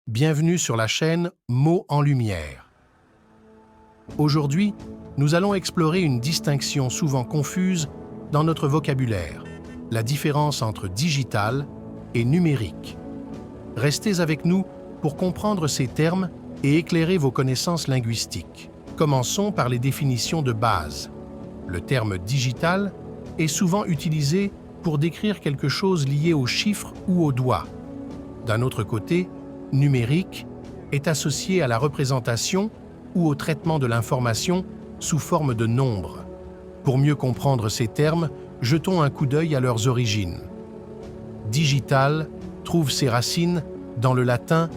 Bienvenue sur la chaîne Mots en Lumière. Aujourd'hui, nous allons explorer une distinction souvent confuse dans notre vocabulaire, la différence entre digital et numérique. Restez avec nous pour comprendre ces termes et éclairer vos connaissances linguistiques. Commençons par les définitions de base. Le terme digital est souvent utilisé pour décrire quelque chose lié aux chiffres ou aux doigts. D'un autre côté, numérique est associé à la représentation ou au traitement de l'information sous forme de nombres. Pour mieux comprendre ces termes, jetons un coup d'œil à leurs origines. Digital trouve ses racines dans le latin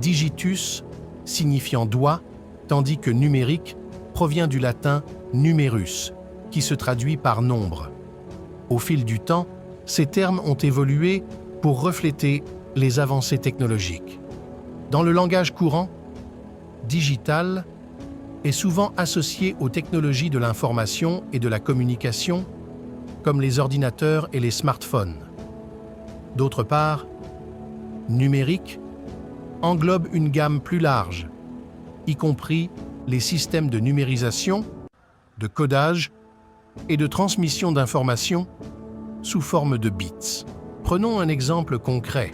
digitus, signifiant doigt, tandis que numérique provient du latin numerus, qui se traduit par nombre. Au fil du temps, ces termes ont évolué pour refléter les avancées technologiques. Dans le langage courant, digital est souvent associé aux technologies de l'information et de la communication, comme les ordinateurs et les smartphones. D'autre part, numérique englobe une gamme plus large, y compris les systèmes de numérisation, de codage et de transmission d'informations sous forme de bits. Prenons un exemple concret.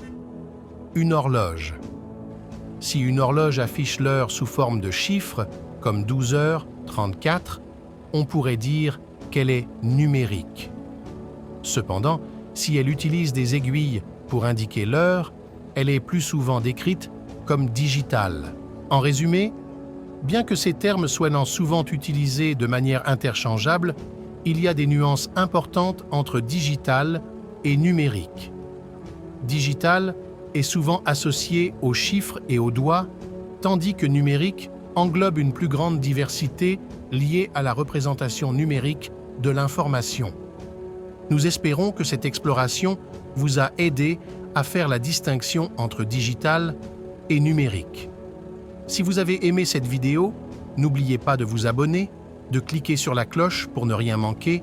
Une horloge. Si une horloge affiche l'heure sous forme de chiffres, comme 12h34, on pourrait dire qu'elle est numérique. Cependant, si elle utilise des aiguilles pour indiquer l'heure, elle est plus souvent décrite comme digitale. En résumé, bien que ces termes soient souvent utilisés de manière interchangeable, il y a des nuances importantes entre digital et numérique. Digital est souvent associé aux chiffres et aux doigts, tandis que numérique englobe une plus grande diversité liée à la représentation numérique de l'information. Nous espérons que cette exploration vous a aidé à faire la distinction entre digital et numérique. Si vous avez aimé cette vidéo, n'oubliez pas de vous abonner, de cliquer sur la cloche pour ne rien manquer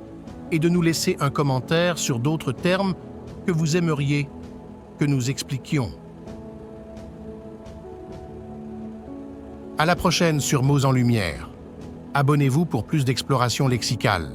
et de nous laisser un commentaire sur d'autres termes que vous aimeriez que nous expliquions. À la prochaine sur Mots en Lumière. Abonnez-vous pour plus d'exploration lexicale.